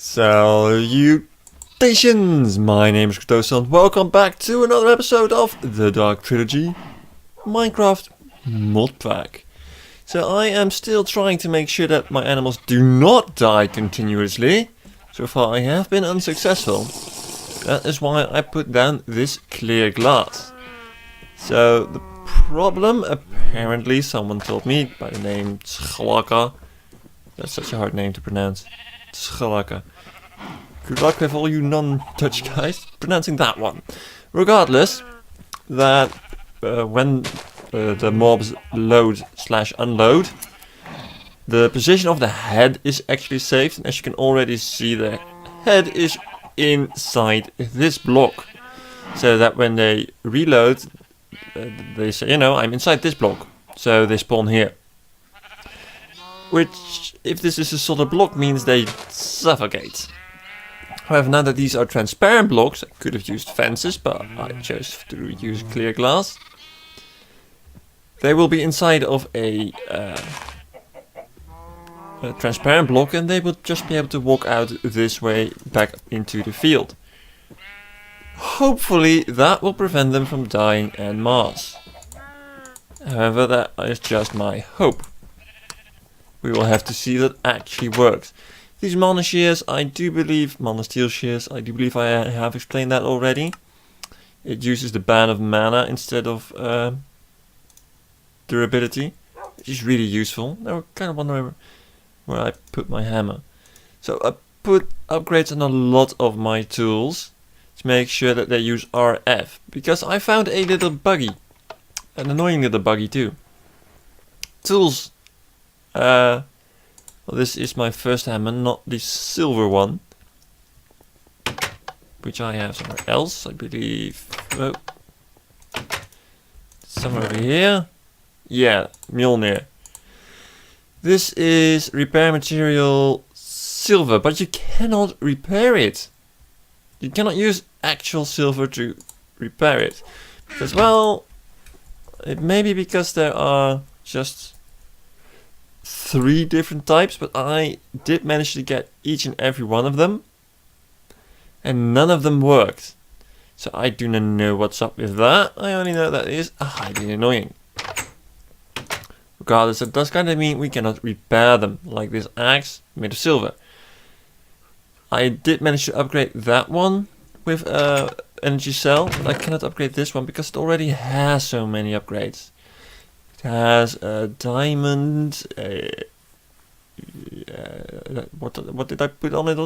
Salutations! My name is Kartosael and welcome back to another episode of the Dark Trilogy Minecraft mod pack. So I am still trying to make sure that my animals do not die continuously. So far I have been unsuccessful. That is why I put down this clear glass. So the problem, apparently someone told me by the name Schalaka. That's such a hard name to pronounce. Schalaka. Good luck with all you non-Dutch guys pronouncing that one. Regardless, that when the mobs load/unload, the position of the head is actually saved. And as you can already see, the head is inside this block. So that when they reload, they say, you know, I'm inside this block. So they spawn here. Which, if this is a solid block, means they suffocate. However, now that these are transparent blocks, I could have used fences, but I chose to use clear glass. They will be inside of a transparent block, and they will just be able to walk out this way back into the field. Hopefully, that will prevent them from dying en masse. However, that is just my hope. We will have to see that actually works. These mana shears, I do believe, mana steel shears, I do believe I have explained that already. It uses the ban of mana instead of durability, which is really useful. Now I kind of wonder where I put my hammer. So I put upgrades on a lot of my tools to make sure that they use RF, because I found a little buggy, an annoying little buggy too. Tools. Well, this is my first hammer, not the silver one, which I have somewhere else, I believe. Oh. Somewhere over here. Yeah, Mjolnir. This is repair material silver, but you cannot repair it. You cannot use actual silver to repair it. Because, well, it may be because there are just 3 different types, but I did manage to get each and every one of them, and none of them worked. So I do not know what's up with that. I only know that it is highly annoying. Regardless, it does kind of mean we cannot repair them, like this axe made of silver. I did manage to upgrade that one with energy cell, but I cannot upgrade this one because it already has so many upgrades. Has a diamond. What did I put on it?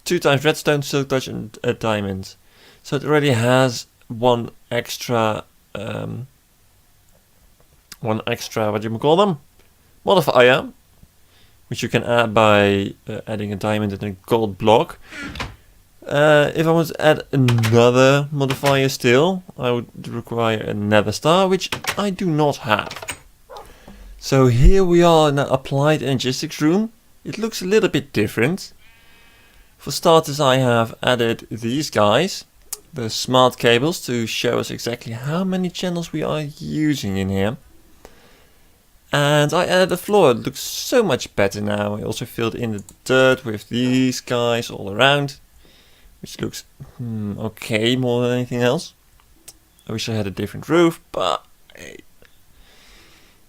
2 times redstone, silk touch, and a diamond. So it already has one extra. What do you call them? Modifier, which you can add by adding a diamond and a gold block. If I want to add another modifier still, I would require a nether star, which I do not have. So here we are in the applied energistics room. It looks a little bit different. For starters, I have added these guys, the smart cables, to show us exactly how many channels we are using in here. And I added the floor. It looks so much better now. I also filled in the dirt with these guys all around, which looks okay more than anything else. I wish I had a different roof, but hey,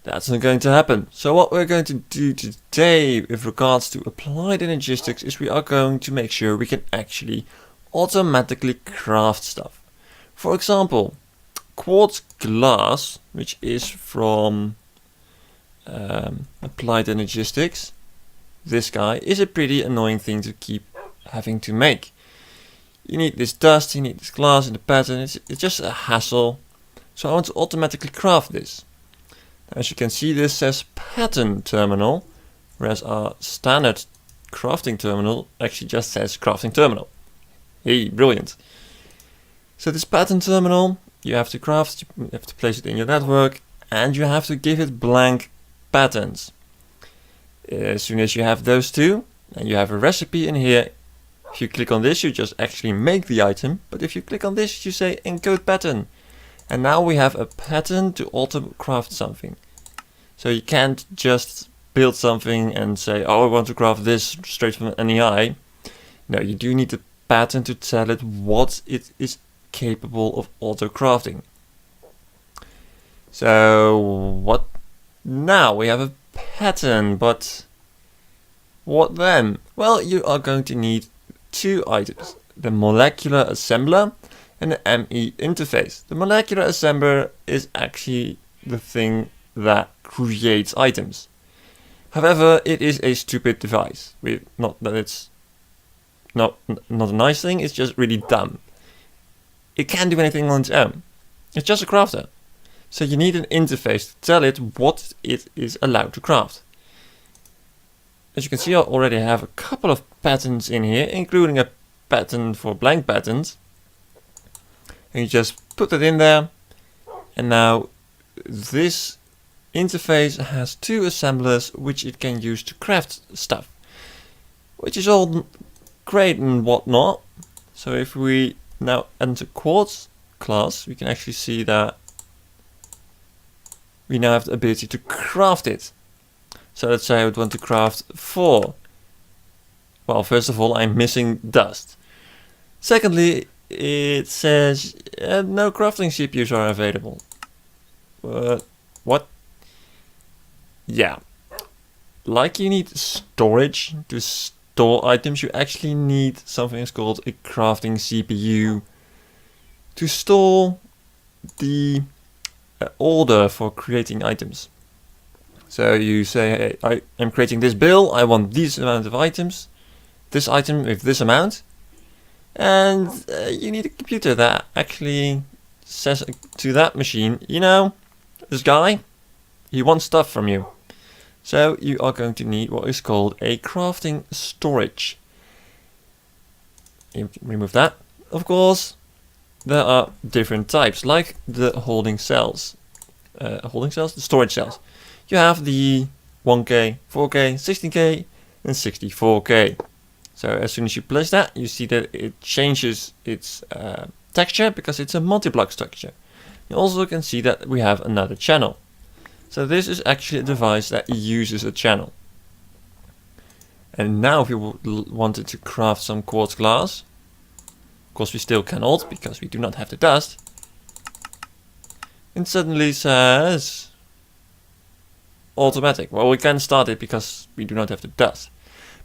that's not going to happen. So what we're going to do today with regards to applied energistics is we are going to make sure we can actually automatically craft stuff. For example, quartz glass, which is from applied energistics. This guy is a pretty annoying thing to keep having to make. You need this dust, you need this glass in the pattern, it's just a hassle. So I want to automatically craft this. As you can see, this says pattern terminal, whereas our standard crafting terminal actually just says crafting terminal. Hey, brilliant. So this pattern terminal, you have to craft, you have to place it in your network, and you have to give it blank patterns. As soon as you have those two, and you have a recipe in here, if you click on this, you just actually make the item, but if you click on this, you say encode pattern. And now we have a pattern to auto craft something. So you can't just build something and say, oh, I want to craft this straight from an NEI. No, you do need a pattern to tell it what it is capable of auto-crafting. So, what now? We have a pattern, but what then? Well, you are going to need two items. The molecular assembler and the ME interface. The molecular assembler is actually the thing that creates items. However, it is a stupid device. Not that it's not a nice thing, it's just really dumb. It can't do anything on its own. It's just a crafter. So you need an interface to tell it what it is allowed to craft. As you can see, I already have a couple of patterns in here, including a pattern for blank patterns. And you just put it in there, and now this interface has two assemblers which it can use to craft stuff, which is all great and whatnot. So if we now enter quartz class, we can actually see that we now have the ability to craft it. So let's say I would want to craft 4. Well, first of all, I'm missing dust. Secondly, it says no crafting CPUs are available. What? Yeah. Like you need storage to store items, you actually need something that's called a crafting CPU to store the order for creating items. So you say, hey, I am creating this bill, I want this amount of items, this item with this amount, and you need a computer that actually says to that machine, you know, this guy, he wants stuff from you. So you are going to need what is called a crafting storage. You can remove that. Of course, there are different types, like the holding cells. The storage cells. You have the 1K, 4K, 16K, and 64K. So as soon as you place that, you see that it changes its texture because it's a multi-block structure. You also can see that we have another channel. So this is actually a device that uses a channel. And now if you wanted to craft some quartz glass, of course we still cannot because we do not have the dust, it suddenly says automatic. Well, we can start it because we do not have the dust.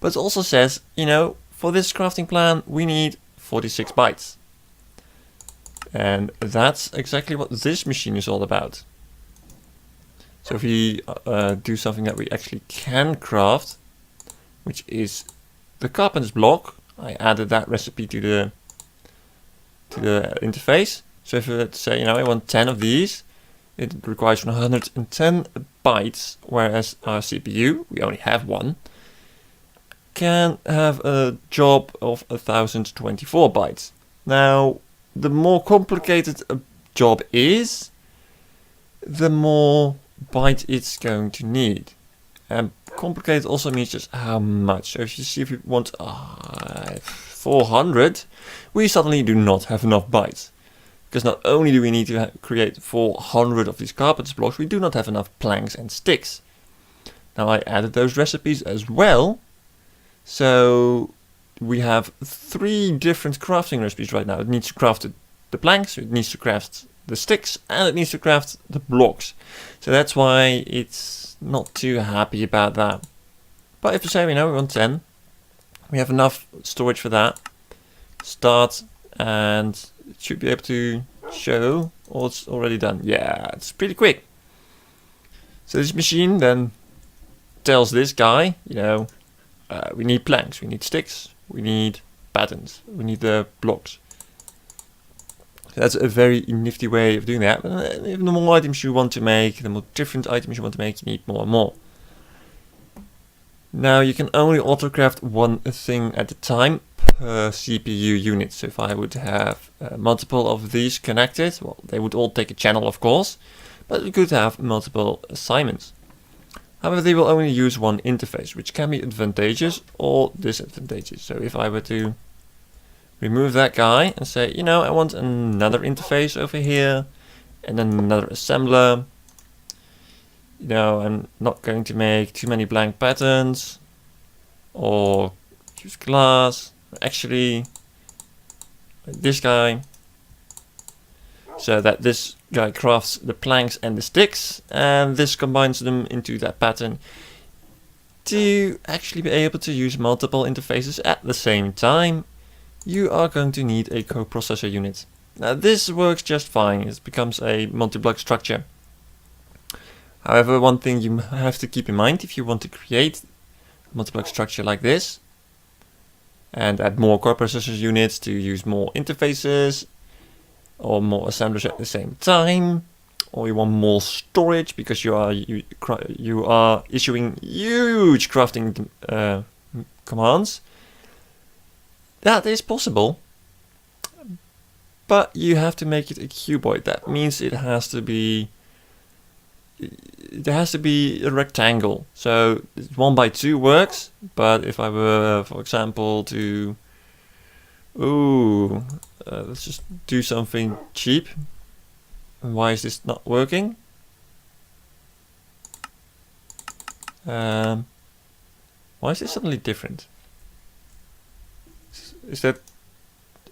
But it also says, you know, for this crafting plan we need 46 bytes. And that's exactly what this machine is all about. So if we do something that we actually can craft, which is the carpenter's block, I added that recipe to the interface. So if let's say, you know, I want 10 of these, it requires 110 bytes, whereas our CPU, we only have one, can have a job of 1024 bytes. Now, the more complicated a job is, the more byte it's going to need. And complicated also means just how much. So if you see if you want 400, we suddenly do not have enough bytes. Because not only do we need to create 400 of these carpenter blocks, we do not have enough planks and sticks. Now I added those recipes as well. So we have 3 different crafting recipes right now. It needs to craft the planks, it needs to craft the sticks, and it needs to craft the blocks. So that's why it's not too happy about that. But if you say, you know, we want 10, we have enough storage for that. Start, and it should be able to show all it's already done. Yeah, it's pretty quick. So this machine then tells this guy, you know, we need planks, we need sticks, we need patterns, we need the blocks. So that's a very nifty way of doing that. Even the more items you want to make, the more different items you want to make, you need more and more. Now you can only autocraft one thing at a time per CPU unit. So if I would have multiple of these connected, well, they would all take a channel, of course, but we could have multiple assignments. However, they will only use one interface, which can be advantageous or disadvantageous. So if I were to remove that guy and say, you know, I want another interface over here and then another assembler, you know, I'm not going to make too many blank patterns or use glass. Actually, this guy, so that this guy crafts the planks and the sticks, and this combines them into that pattern to actually be able to use multiple interfaces at the same time. You are going to need a coprocessor unit. Now this works just fine, it becomes a multi-block structure. However, one thing you have to keep in mind if you want to create a multi-block structure like this and add more coprocessor units to use more interfaces or more assemblers at the same time, or you want more storage because you are issuing huge crafting commands, that is possible. But you have to make it a cuboid. That means it has to be a rectangle. So 1x2 works, but if I were, for example, to let's just do something cheap. Why is this not working? Why is this suddenly different? Is that...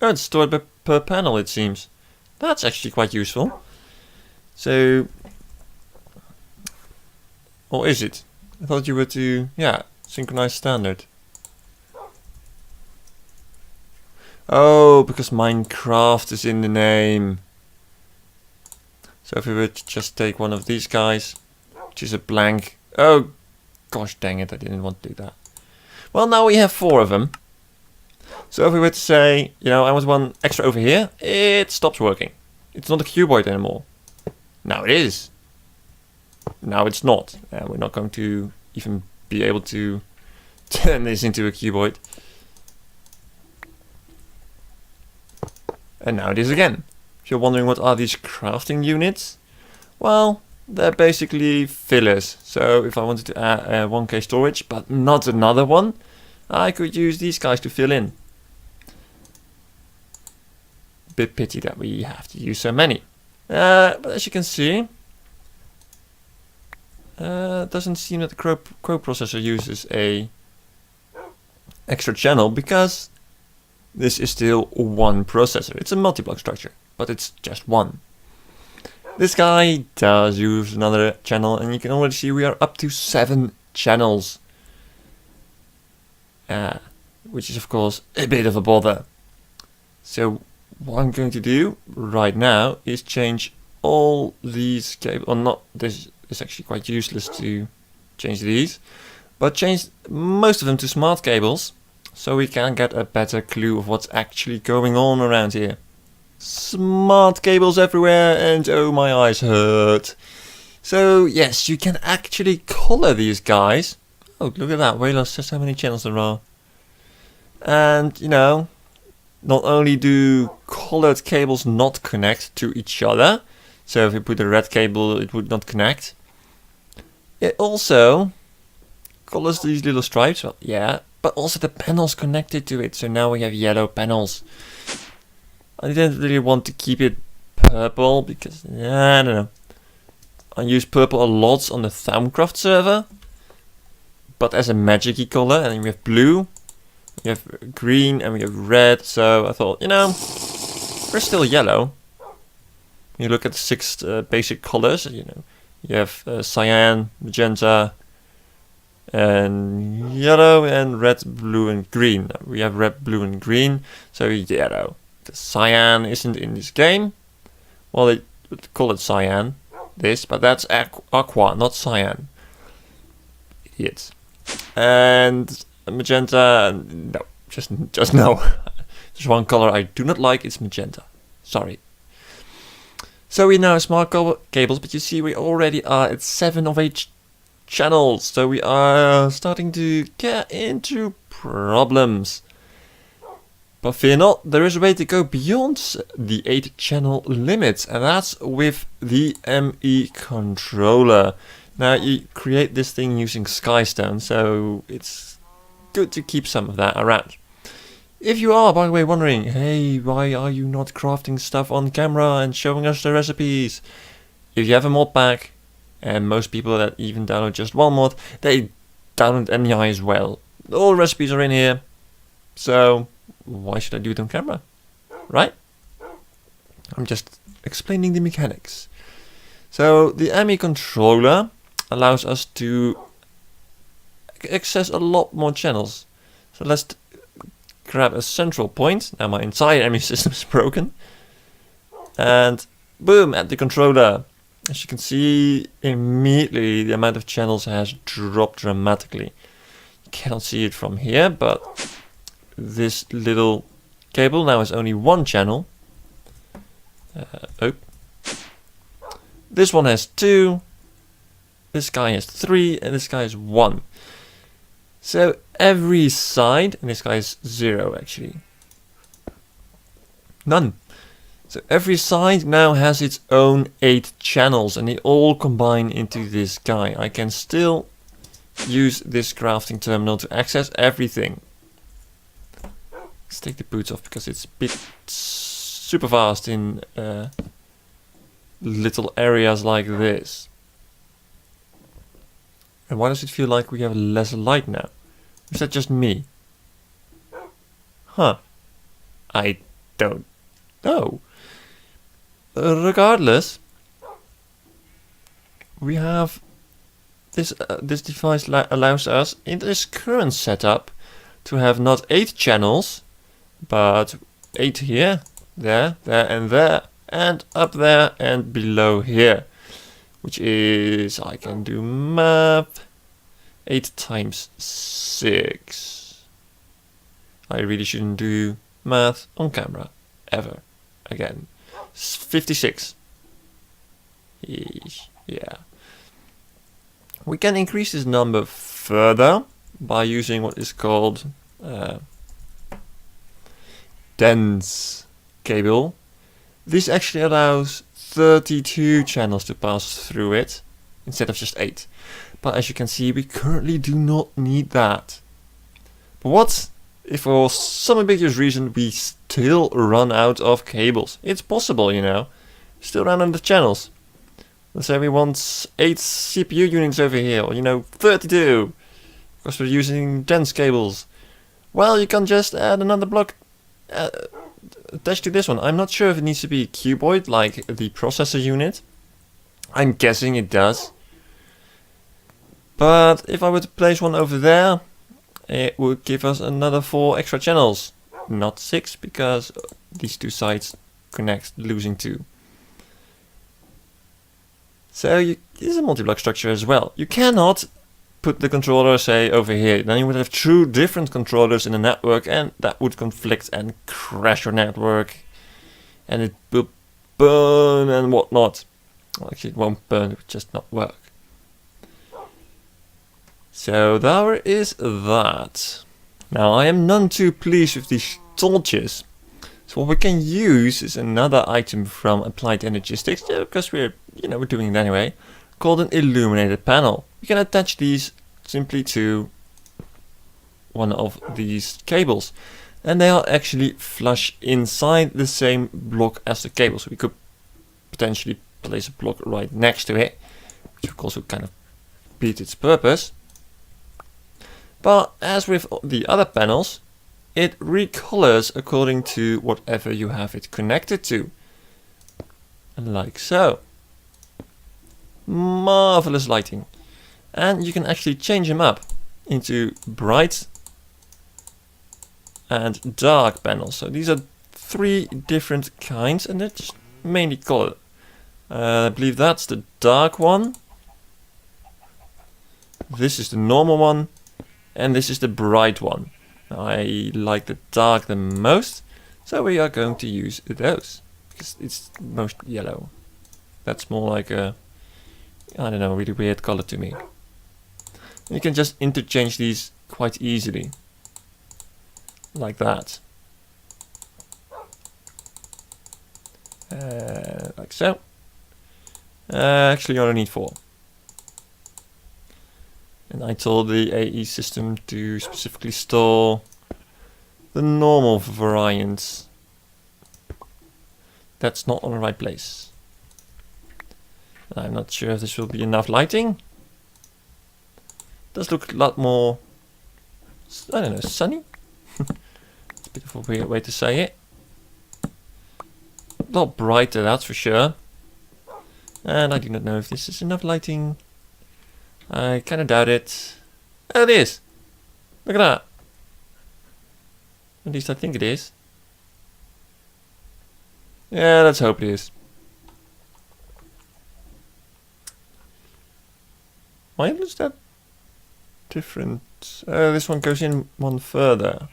Oh, it's stored per panel, it seems. That's actually quite useful. So... Or is it? I thought you were to... Yeah, synchronize standard. Oh, because Minecraft is in the name. So if we were to just take one of these guys, which is a blank... Oh, gosh dang it, I didn't want to do that. Well, now we have 4 of them. So if we were to say, you know, I want one extra over here, it stops working. It's not a cuboid anymore. Now it is. Now it's not. We're not going to even be able to turn this into a cuboid. And now it is again. If you're wondering what are these crafting units, well, they're basically fillers. So if I wanted to add 1K storage, but not another one, I could use these guys to fill in. Bit pity that we have to use so many. But as you can see, it doesn't seem that the coprocessor uses a extra channel because this is still one processor. It's a multi-block structure, but it's just one. This guy does use another channel, and you can already see we are up to 7 channels. Which is of course a bit of a bother. So what I'm going to do right now is change all these cables, or not, this is actually quite useless to change these, but change most of them to smart cables so we can get a better clue of what's actually going on around here. Smart cables everywhere, and oh, my eyes hurt. So yes, you can actually color these guys. Oh, look at that, Waylos says how many channels there are. And, you know, not only do colored cables not connect to each other, so if you put a red cable it would not connect, it also colors these little stripes, well, yeah, but also the panels connected to it, so now we have yellow panels. I didn't really want to keep it purple because, I don't know, I use purple a lot on the Thaumcraft server, but as a magic-y color, and then we have blue, we have green, and we have red, so I thought, you know, we're still yellow. When you look at the 6 basic colors, you know, you have cyan, magenta, and yellow, and red, blue, and green. We have red, blue, and green, so yellow. The cyan isn't in this game. Well, they would call it cyan, this, but that's aqua, not cyan. Idiots. And magenta, no, just no. There's one color I do not like, it's magenta. Sorry. So we now have smart cables, but you see we already are at 7 of 8 channels, so we are starting to get into problems. But fear not, there is a way to go beyond the 8 channel limit, and that's with the ME controller. Now you create this thing using Skystone, so it's good to keep some of that around. If you are, by the way, wondering, hey, why are you not crafting stuff on camera and showing us the recipes? If you have a mod pack, And most people that even download just one mod, they download NEI as well. All recipes are in here, so why should I do it on camera, right? I'm just explaining the mechanics. So the ME controller allows us to access a lot more channels. So let's grab a central point. Now my entire ME system is broken. And boom, at the controller. As you can see, immediately the amount of channels has dropped dramatically. You cannot see it from here, but this little cable now has only one channel. This one has 2, this guy has 3, and this guy has 1. So every side, and this guy is 0 actually. None. So every side now has its own 8 channels, and they all combine into this guy. I can still use this crafting terminal to access everything. Let's take the boots off because it's a bit super fast in little areas like this. And why does it feel like we have less light now? Is that just me? Huh. I don't know. Regardless, we have this this device allows us in this current setup to have not 8 channels, but 8 here, there, and there, and up there and below here, which is, I can do math, 8 times 6. I really shouldn't do math on camera ever again. 56. Yeah. We can increase this number further by using what is called dense cable. This actually allows 32 channels to pass through it instead of just 8. But as you can see, we currently do not need that. But what if for some ambiguous reason we still run out of cables? It's possible, you know. Still run out of channels. Let's say we want 8 CPU units over here, or you know, 32. Because we're using dense cables. Well, you can just add another block attached to this one. I'm not sure if it needs to be cuboid like the processor unit. I'm guessing it does. But if I were to place one over there, it would give us another 4 extra channels. Not 6, because these 2 sides connect, losing 2. So it is a multi-block structure as well. You cannot put the controller, say, over here. Then you would have 2 different controllers in a network, and that would conflict and crash your network. And it will burn and whatnot. Well, actually, it won't burn, it would just not work. So there is that. Now I am none too pleased with these torches. So what we can use is another item from Applied Energistics, because we're doing it anyway, called an illuminated panel. You can attach these simply to one of these cables, and they are actually flush inside the same block as the cable. So we could potentially place a block right next to it, which of course would kind of beat its purpose. But as with the other panels, it recolors according to whatever you have it connected to. Like so. Marvelous lighting. And you can actually change them up into bright and dark panels. So these are 3 different kinds, and they're just mainly colored. I believe that's the dark one. This is the normal one. And this is the bright one. I like the dark the most, so we are going to use those, because it's most yellow. That's more like a, I don't know, really weird color to me. And you can just interchange these quite easily, like that. Like so. Actually, you only need 4. And I told the AE system to specifically store the normal variants. That's not on the right place. I'm not sure if this will be enough lighting. Does look a lot more, I don't know, sunny? It's a bit of a weird way to say it. A lot brighter, that's for sure. And I do not know if this is enough lighting. I kind of doubt it. Oh, it is! Look at that! At least I think it is. Yeah, let's hope it is. Why looks that different? This one goes in one further.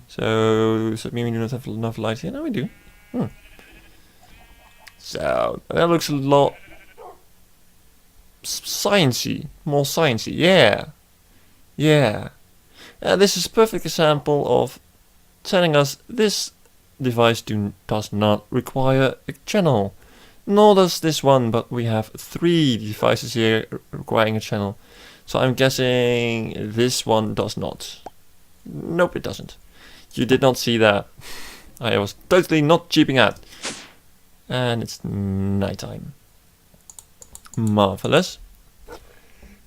So, does that mean we do not have enough light here? No, we do. So, that looks a lot sciencey, more sciencey. Yeah, yeah. This is a perfect example of telling us this device does not require a channel. Nor does this one, but we have 3 devices here requiring a channel. So I'm guessing this one does not. Nope, it doesn't. You did not see that. I was totally not cheaping out. And it's nighttime. Marvelous.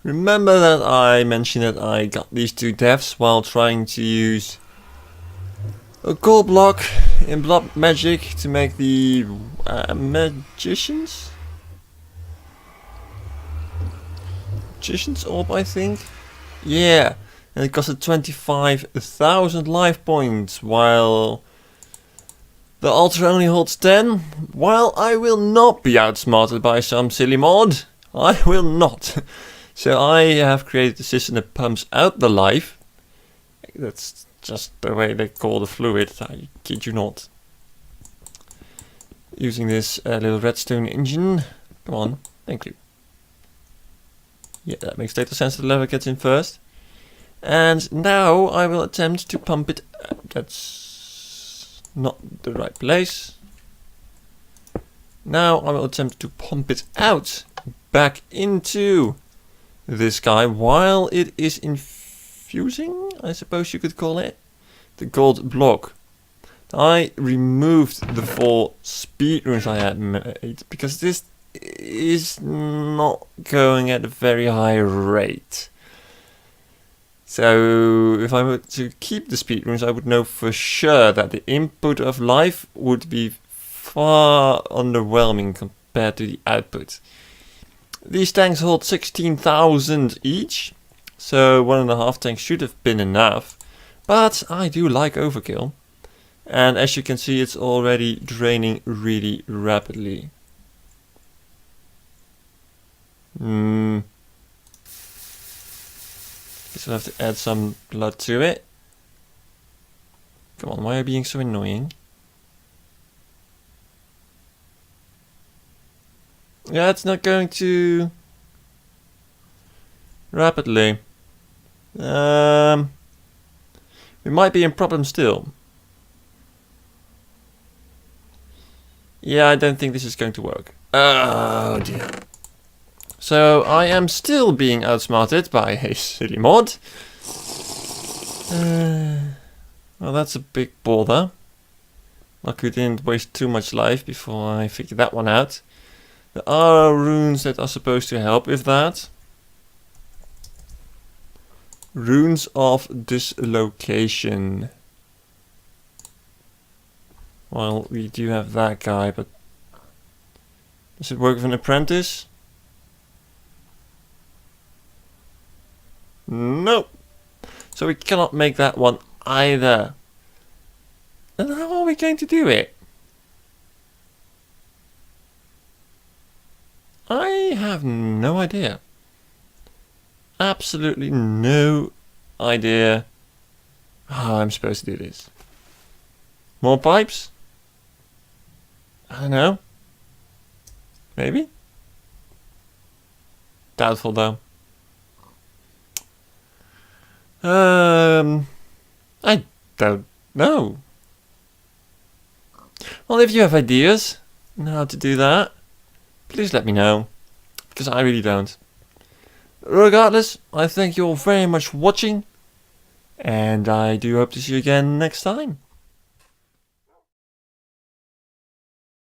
Remember that I mentioned that I got these 2 deaths while trying to use a gold block in blood magic to make the magician's orb, I think. Yeah, and it costed 25,000 life points, while the altar only holds 10. While I will not be outsmarted by some silly mod, I will not. So I have created a system that pumps out the life. That's just the way they call the fluid, I kid you not. Using this little redstone engine. Come on, thank you. Yeah, that makes total sense. The lever gets in first. And now I will attempt to pump it. That's not the right place. Now I will attempt to pump it out back into this guy while it is infusing, I suppose you could call it, the gold block. I removed the 4 speed runes I had made because this is not going at a very high rate. So if I were to keep the speed runes, I would know for sure that the input of life would be far underwhelming compared to the output. These tanks hold 16,000 each, so 1.5 tanks should have been enough, but I do like overkill. And as you can see, it's already draining really rapidly. Guess I'll have to add some blood to it. Come on, why are you being so annoying? Yeah, it's not going to rapidly. We might be in problem still. Yeah, I don't think this is going to work. Oh dear. So I am still being outsmarted by a silly mod. Well, that's a big bother. Lucky we didn't waste too much life before I figured that one out. There are runes that are supposed to help with that. Runes of dislocation. Well, we do have that guy, but does it work with an apprentice? Nope. So we cannot make that one either. And how are we going to do it? I have no idea. Absolutely no idea how I'm supposed to do this. More pipes? I don't know. Maybe? Doubtful though. I don't know. Well, if you have ideas on how to do that, please let me know, because I really don't. Regardless, I thank you all very much for watching, and I do hope to see you again next time.